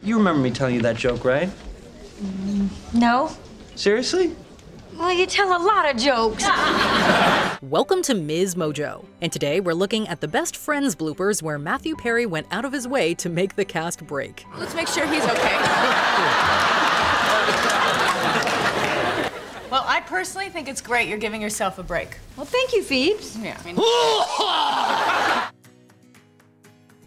You remember me telling you that joke, right? No. Seriously? Well, you tell a lot of jokes. Welcome to MsMojo, and today we're looking at the best friends bloopers where Matthew Perry went out of his way to make the cast break. Let's make sure he's okay. Well, I personally think it's great you're giving yourself a break. Well, thank you, Phoebe. Yeah, I mean...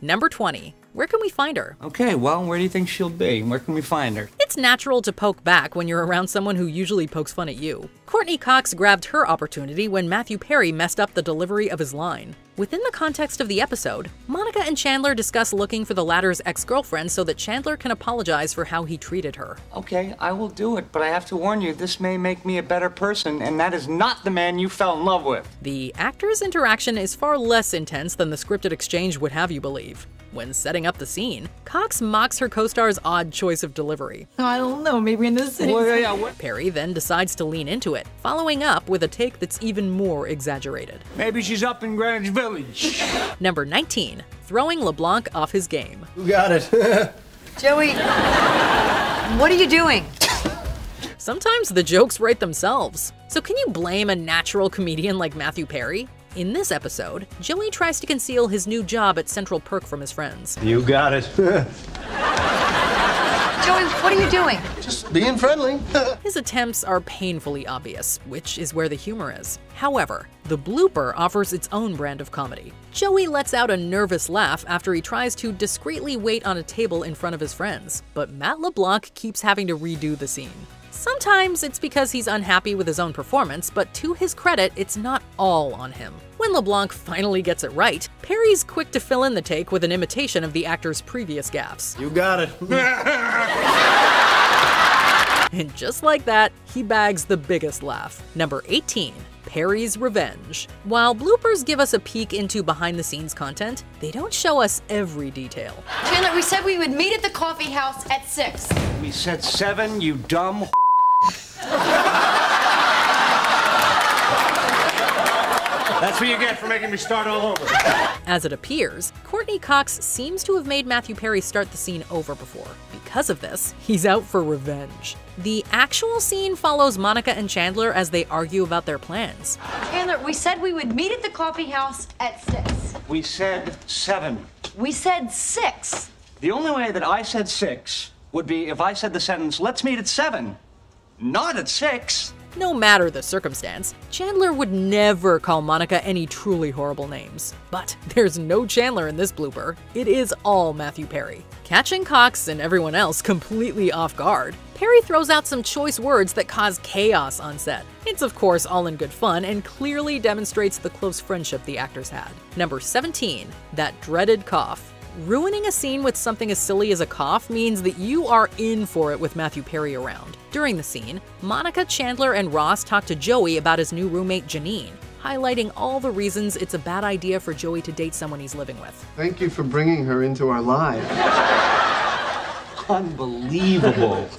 Number 20. Where can we find her? Okay, well, where do you think she'll be? Where can we find her? It's natural to poke back when you're around someone who usually pokes fun at you. Courtney Cox grabbed her opportunity when Matthew Perry messed up the delivery of his line. Within the context of the episode, Monica and Chandler discuss looking for the latter's ex-girlfriend so that Chandler can apologize for how he treated her. Okay, I will do it, but I have to warn you, this may make me a better person, and that is not the man you fell in love with. The actors' interaction is far less intense than the scripted exchange would have you believe. When setting up the scene, Cox mocks her co-star's odd choice of delivery. I don't know, maybe in this city. Perry then decides to lean into it, following up with a take that's even more exaggerated. Maybe she's up in Greenwich Village. Number 19. Throwing LeBlanc off his game. You got it. Joey, what are you doing? Sometimes the jokes write themselves. So can you blame a natural comedian like Matthew Perry? In this episode, Joey tries to conceal his new job at Central Perk from his friends. You got it. Joey, what are you doing? Just being friendly. His attempts are painfully obvious, which is where the humor is. However, the blooper offers its own brand of comedy. Joey lets out a nervous laugh after he tries to discreetly wait on a table in front of his friends, but Matt LeBlanc keeps having to redo the scene. Sometimes it's because he's unhappy with his own performance, but to his credit, it's not all on him. When LeBlanc finally gets it right, Perry's quick to fill in the take with an imitation of the actor's previous gaffes. You got it. And just like that, he bags the biggest laugh. Number 18. Perry's Revenge. While bloopers give us a peek into behind-the-scenes content, they don't show us every detail. Chandler, we said we would meet at the coffee house at 6. We said 7, you dumb That's what you get for making me start all over. As it appears, Courtney Cox seems to have made Matthew Perry start the scene over before. Because of this, he's out for revenge. The actual scene follows Monica and Chandler as they argue about their plans. Chandler, we said we would meet at the coffee house at 6. We said 7. We said 6. The only way that I said 6 would be if I said the sentence, let's meet at 7, not at 6. No matter the circumstance, Chandler would never call Monica any truly horrible names. But there's no Chandler in this blooper. It is all Matthew Perry. Catching Cox and everyone else completely off guard, Perry throws out some choice words that cause chaos on set. It's of course all in good fun and clearly demonstrates the close friendship the actors had. Number 17. That dreaded cough. Ruining a scene with something as silly as a cough means that you are in for it with Matthew Perry around. During the scene, Monica, Chandler, and Ross talk to Joey about his new roommate Janine, highlighting all the reasons it's a bad idea for Joey to date someone he's living with. Thank you for bringing her into our lives. Unbelievable.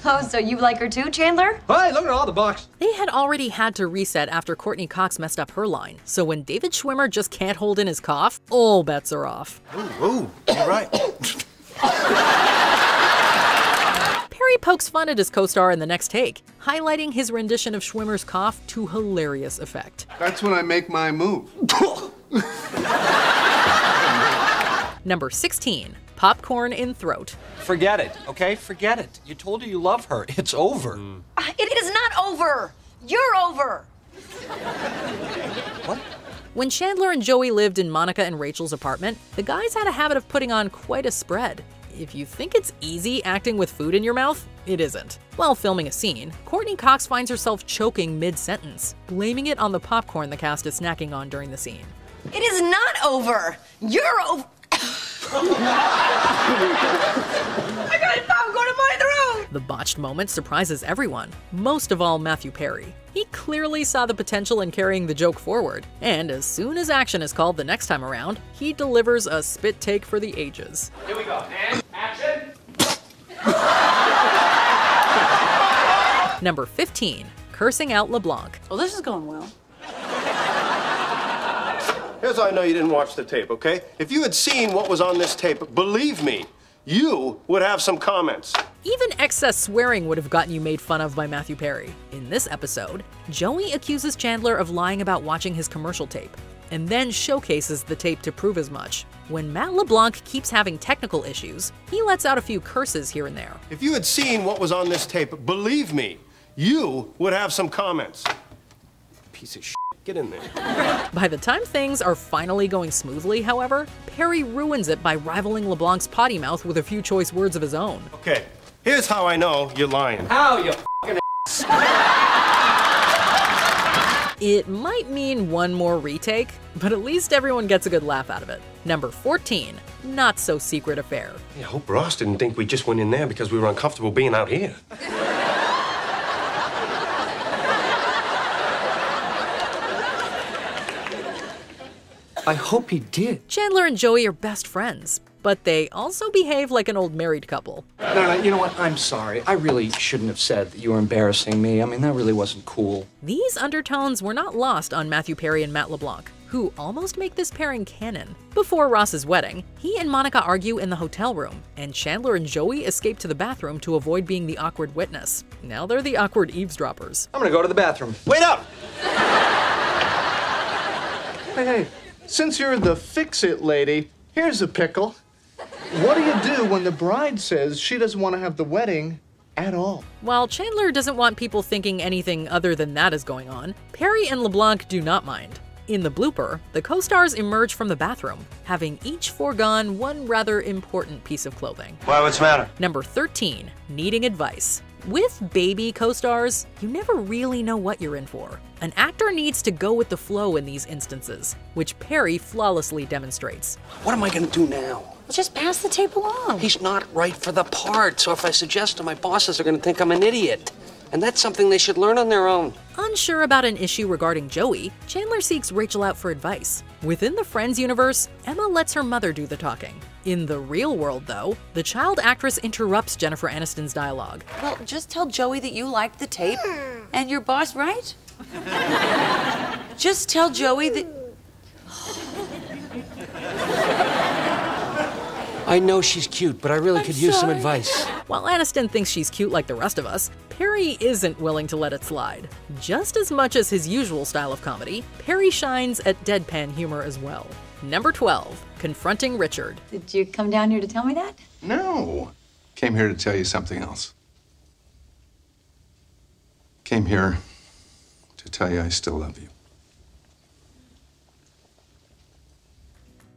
Oh, so you like her too, Chandler? Hey, look at all the box. They had already had to reset after Courtney Cox messed up her line, so when David Schwimmer just can't hold in his cough, all bets are off. Ooh, you're right. Perry pokes fun at his co-star in the next take, highlighting his rendition of Schwimmer's cough to hilarious effect. That's when I make my move. Number 16. Popcorn in throat. Forget it, okay? Forget it. You told her you love her. It's over. It is not over. You're over. What? When Chandler and Joey lived in Monica and Rachel's apartment, the guys had a habit of putting on quite a spread. If you think it's easy acting with food in your mouth, it isn't. While filming a scene, Courtney Cox finds herself choking mid-sentence, blaming it on the popcorn the cast is snacking on during the scene. It is not over. You're over. I got popcorn in my throat! The botched moment surprises everyone, most of all Matthew Perry. He clearly saw the potential in carrying the joke forward, and as soon as action is called the next time around, he delivers a spit take for the ages. Here we go, and action! Number 15. Cursing Out LeBlanc. Well, this is going well. Here's how I know you didn't watch the tape, okay? If you had seen what was on this tape, believe me, you would have some comments. Even excess swearing would have gotten you made fun of by Matthew Perry. In this episode, Joey accuses Chandler of lying about watching his commercial tape, and then showcases the tape to prove as much. When Matt LeBlanc keeps having technical issues, he lets out a few curses here and there. If you had seen what was on this tape, believe me, you would have some comments. Piece of shit. Get in there. By the time things are finally going smoothly, however, Perry ruins it by rivaling LeBlanc's potty mouth with a few choice words of his own. Okay, here's how I know you're lying. How, you f***ing It might mean one more retake, but at least everyone gets a good laugh out of it. Number 14, Not So Secret Affair. I hope Ross didn't think we just went in there because we were uncomfortable being out here. I hope he did. Chandler and Joey are best friends, but they also behave like an old married couple. No, you know what? I'm sorry. I really shouldn't have said that you were embarrassing me. I mean, that really wasn't cool. These undertones were not lost on Matthew Perry and Matt LeBlanc, who almost make this pairing canon. Before Ross's wedding, he and Monica argue in the hotel room, and Chandler and Joey escape to the bathroom to avoid being the awkward witness. Now they're the awkward eavesdroppers. I'm gonna go to the bathroom. Wait up! Hey, since you're the fix-it lady, here's a pickle. What do you do when the bride says she doesn't want to have the wedding at all? While Chandler doesn't want people thinking anything other than that is going on, Perry and LeBlanc do not mind. In the blooper, the co-stars emerge from the bathroom, having each foregone one rather important piece of clothing. Why, what's the matter? Number 13, Needing Advice. With baby co-stars, you never really know what you're in for. An actor needs to go with the flow in these instances, which Perry flawlessly demonstrates. What am I gonna do now? Just pass the tape along. He's not right for the part, so if I suggest to my bosses, they're gonna think I'm an idiot. And that's something they should learn on their own. Unsure about an issue regarding Joey, Chandler seeks Rachel out for advice. Within the Friends universe, Emma lets her mother do the talking. In the real world, though, the child actress interrupts Jennifer Aniston's dialogue. Well, just tell Joey that you liked the tape and your boss, right? Just tell Joey that... I know she's cute, but I really could use some advice. While Aniston thinks she's cute like the rest of us, Perry isn't willing to let it slide. Just as much as his usual style of comedy, Perry shines at deadpan humor as well. Number 12, Confronting Richard. Did you come down here to tell me that? No. Came here to tell you something else. Came here to tell you I still love you.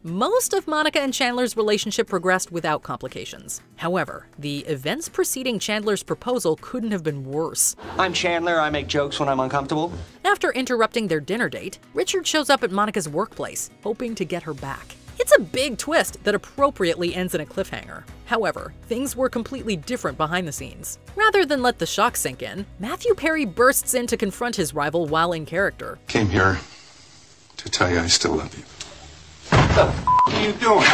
Most of Monica and Chandler's relationship progressed without complications. However, the events preceding Chandler's proposal couldn't have been worse. I'm Chandler. I make jokes when I'm uncomfortable. After interrupting their dinner date, Richard shows up at Monica's workplace, hoping to get her back. It's a big twist that appropriately ends in a cliffhanger. However, things were completely different behind the scenes. Rather than let the shock sink in, Matthew Perry bursts in to confront his rival while in character. Came here to tell you I still love you. What the f*** are you doing?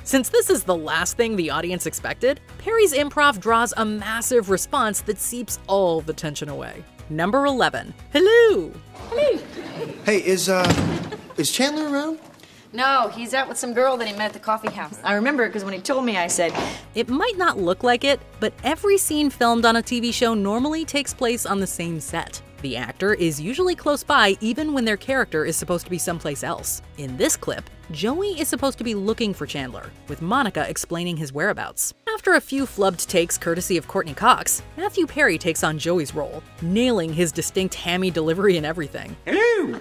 Since this is the last thing the audience expected, Perry's improv draws a massive response that seeps all the tension away. Number 11, Hello! Hey, is Chandler around? No, he's out with some girl that he met at the coffee house. I remember it because when he told me, I said, It might not look like it, but every scene filmed on a TV show normally takes place on the same set. The actor is usually close by even when their character is supposed to be someplace else. In this clip, Joey is supposed to be looking for Chandler, with Monica explaining his whereabouts. After a few flubbed takes courtesy of Courtney Cox, Matthew Perry takes on Joey's role, nailing his distinct hammy delivery and everything. Hello!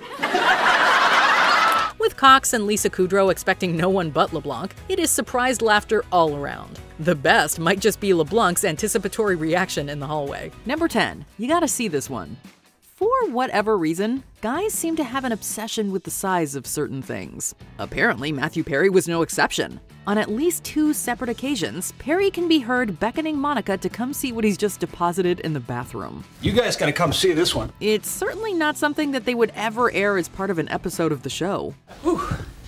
With Cox and Lisa Kudrow expecting no one but LeBlanc, it is surprised laughter all around. The best might just be LeBlanc's anticipatory reaction in the hallway. Number 10, you gotta see this one. For whatever reason, guys seem to have an obsession with the size of certain things. Apparently, Matthew Perry was no exception. On at least 2 separate occasions, Perry can be heard beckoning Monica to come see what he's just deposited in the bathroom. You guys gotta come see this one. It's certainly not something that they would ever air as part of an episode of the show. Whew.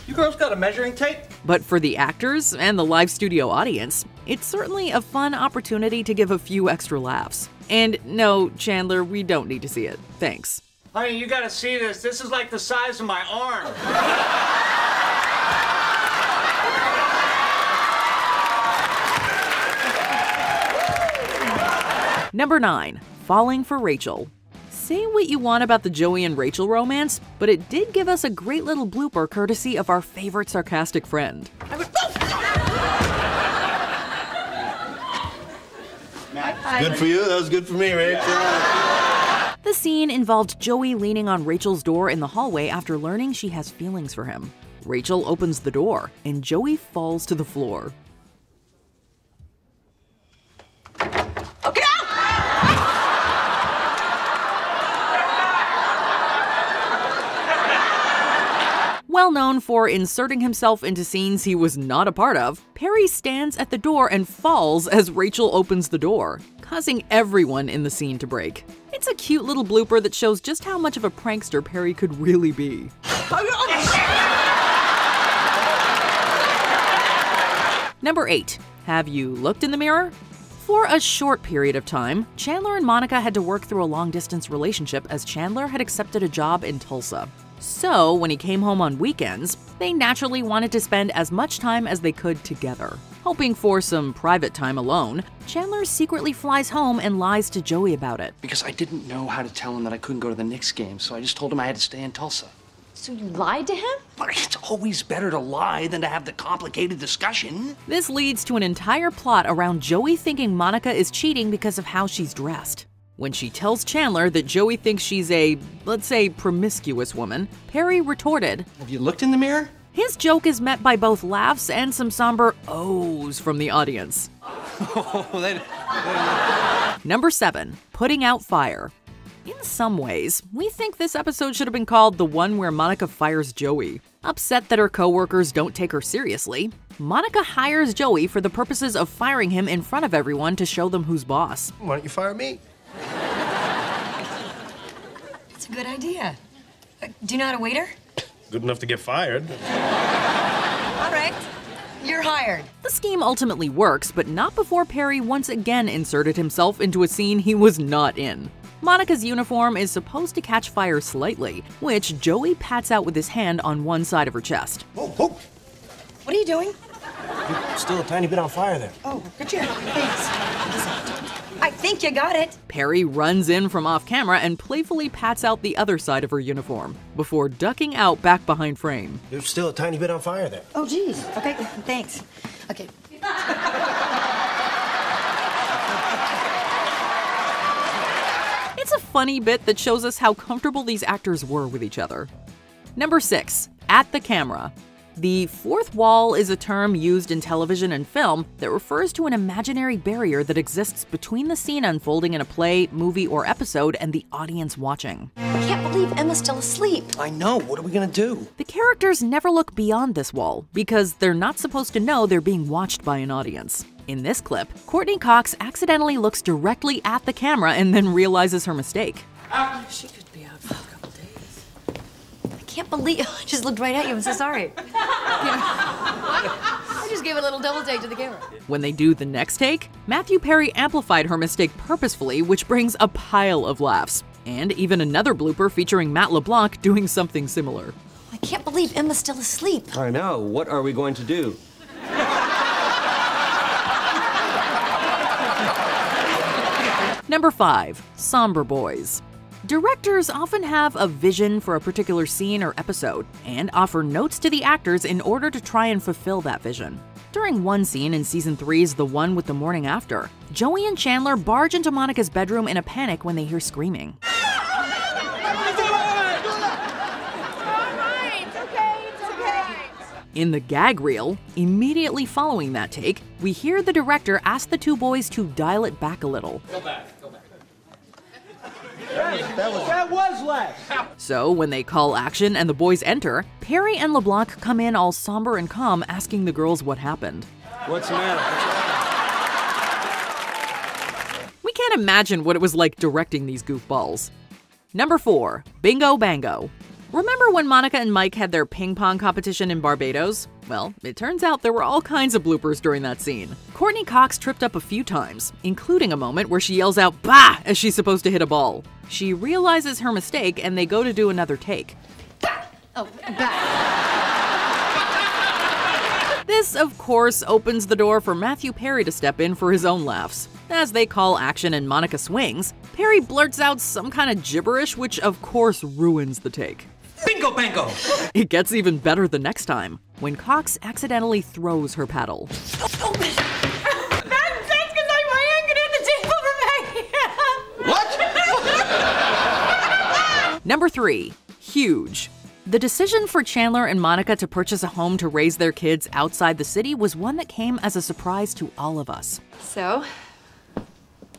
You girls got a measuring tape? But for the actors and the live studio audience, it's certainly a fun opportunity to give a few extra laughs. And no, Chandler, we don't need to see it. Thanks. Honey, you gotta see this. This is like the size of my arm. Number 9. Falling for Rachel. Say what you want about the Joey and Rachel romance, but it did give us a great little blooper courtesy of our favorite sarcastic friend. Good for you. That was good for me, Rachel. The scene involved Joey leaning on Rachel's door in the hallway after learning she has feelings for him. Rachel opens the door, and Joey falls to the floor. Okay. Well known for inserting himself into scenes he was not a part of, Perry stands at the door and falls as Rachel opens the door, causing everyone in the scene to break. It's a cute little blooper that shows just how much of a prankster Perry could really be. Number 8. Have you looked in the mirror? For a short period of time, Chandler and Monica had to work through a long-distance relationship as Chandler had accepted a job in Tulsa. So, when he came home on weekends, they naturally wanted to spend as much time as they could together. Hoping for some private time alone, Chandler secretly flies home and lies to Joey about it. Because I didn't know how to tell him that I couldn't go to the Knicks game, so I just told him I had to stay in Tulsa. So you lied to him? But it's always better to lie than to have the complicated discussion. This leads to an entire plot around Joey thinking Monica is cheating because of how she's dressed. When she tells Chandler that Joey thinks she's a, let's say, promiscuous woman, Perry retorted, "Have you looked in the mirror?" His joke is met by both laughs and some somber ohs from the audience. Number 7. Putting out fire. In some ways, we think this episode should have been called the one where Monica fires Joey. Upset that her coworkers don't take her seriously, Monica hires Joey for the purposes of firing him in front of everyone to show them who's boss. Why don't you fire me? That's a good idea. Do you know how to waiter? Good enough to get fired. All right. You're hired. The scheme ultimately works, but not before Perry once again inserted himself into a scene he was not in. Monica's uniform is supposed to catch fire slightly, which Joey pats out with his hand on one side of her chest. Whoa, whoa. What are you doing? You're still a tiny bit on fire there. Oh, good job. Thanks. I think you got it. Perry runs in from off camera and playfully pats out the other side of her uniform, before ducking out back behind frame. You're still a tiny bit on fire there. Oh, geez. Okay, thanks. Okay. It's a funny bit that shows us how comfortable these actors were with each other. Number 6. At the camera. The fourth wall is a term used in television and film that refers to an imaginary barrier that exists between the scene unfolding in a play, movie, or episode and the audience watching. I can't believe Emma's still asleep. I know. What are we gonna do? The characters never look beyond this wall because they're not supposed to know they're being watched by an audience. In this clip, Courtney Cox accidentally looks directly at the camera and then realizes her mistake. She could be out for a couple days. I can't believe I just looked right at you. I'm so sorry. I just gave a little double take to the camera. When they do the next take, Matthew Perry amplified her mistake purposefully, which brings a pile of laughs. And even another blooper featuring Out LeBlanc doing something similar. I can't believe Emma's still asleep. I know. What are we going to do? Number 5. Somber Boys. Directors often have a vision for a particular scene or episode, and offer notes to the actors in order to try and fulfill that vision. During one scene in Season 3's The One with the Morning After, Joey and Chandler barge into Monica's bedroom in a panic when they hear screaming. In the gag reel, immediately following that take, we hear the director ask the two boys to dial it back a little. Go back. That was less. So, when they call action and the boys enter, Perry and LeBlanc come in all somber and calm, asking the girls what happened. What's the matter? We can't imagine what it was like directing these goofballs. Number 4. Bingo Bango. Remember when Monica and Mike had their ping pong competition in Barbados? Well, it turns out there were all kinds of bloopers during that scene. Courtney Cox tripped up a few times, including a moment where she yells out "bah" as she's supposed to hit a ball. She realizes her mistake and they go to do another take. Oh, back. This, of course, opens the door for Matthew Perry to step in for his own laughs. As they call action and Monica swings, Perry blurts out some kind of gibberish, which of course ruins the take. Bingo bango! It gets even better the next time, when Cox accidentally throws her paddle. Number 3. Huge. The decision for Chandler and Monica to purchase a home to raise their kids outside the city was one that came as a surprise to all of us. So,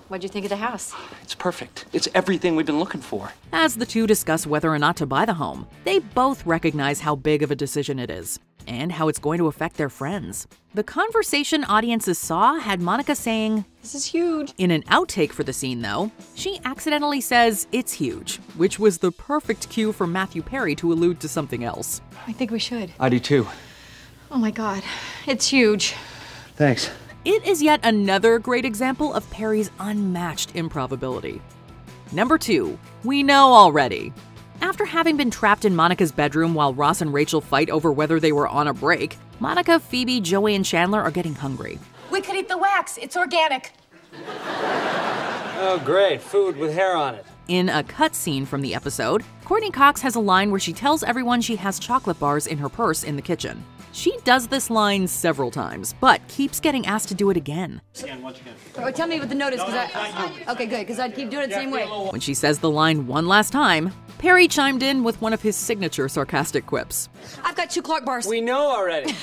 what'd you think of the house? It's perfect. It's everything we've been looking for. As the two discuss whether or not to buy the home, they both recognize how big of a decision it is, and how it's going to affect their friends. The conversation audiences saw had Monica saying, This is huge. In an outtake for the scene, though, she accidentally says it's huge, which was the perfect cue for Matthew Perry to allude to something else. I think we should. I do too. Oh my God, it's huge. Thanks. It is yet another great example of Perry's unmatched improbability. Number 2. We know already. After having been trapped in Monica's bedroom while Ross and Rachel fight over whether they were on a break, Monica, Phoebe, Joey, and Chandler are getting hungry. We could eat the wax. It's organic. Oh, great. Food with hair on it. In a cutscene from the episode, Courtney Cox has a line where she tells everyone she has chocolate bars in her purse in the kitchen. She does this line several times, but keeps getting asked to do it again. Oh, tell me what the note is, okay, good, because I'd keep doing it the same way. When she says the line one last time, Perry chimed in with one of his signature sarcastic quips. I've got 2 Clark bars. We know already.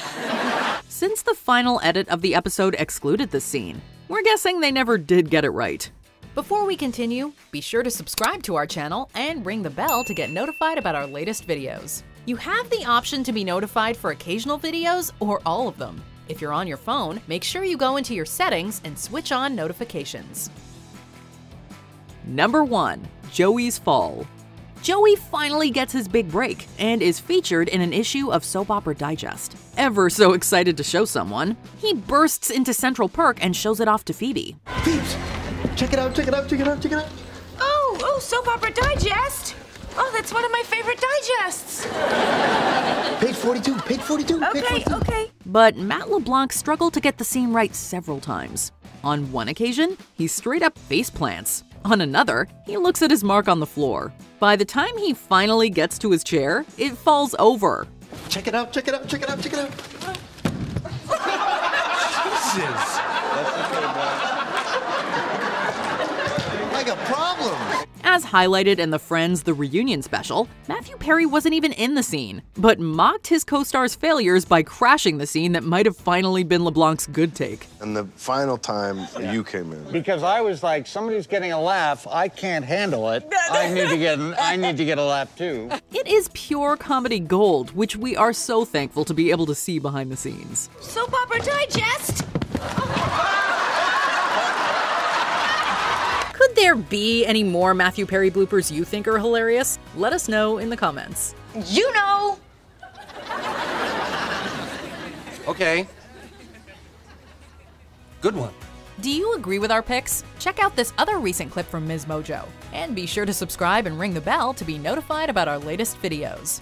Since the final edit of the episode excluded this scene, we're guessing they never did get it right. Before we continue, be sure to subscribe to our channel and ring the bell to get notified about our latest videos. You have the option to be notified for occasional videos or all of them. If you're on your phone, make sure you go into your settings and switch on notifications. Number 1. Joey's Fall. Joey finally gets his big break and is featured in an issue of Soap Opera Digest. Ever so excited to show someone, he bursts into Central Perk and shows it off to Phoebe. Phoebes, check it out, check it out, check it out, check it out. Oh, Soap Opera Digest. Oh, that's one of my favorite digests. Page 42, page 42, page 42. Okay. But Matt LeBlanc struggled to get the scene right several times. On one occasion, he straight up face plants. On another, he looks at his mark on the floor. By the time he finally gets to his chair, it falls over. Check it out, check it out, check it out, check it out. Jesus. Like a problem. As highlighted in the Friends The Reunion special, Matthew Perry wasn't even in the scene, but mocked his co-star's failures by crashing the scene that might have finally been LeBlanc's good take. And the final time you came in. Because I was like, somebody's getting a laugh, I can't handle it. I need to get a laugh too. It is pure comedy gold, which we are so thankful to be able to see behind the scenes. Soap Opera Digest. Could there be any more Matthew Perry bloopers you think are hilarious? Let us know in the comments. You know! Okay. Good one. Do you agree with our picks? Check out this other recent clip from MsMojo. And be sure to subscribe and ring the bell to be notified about our latest videos.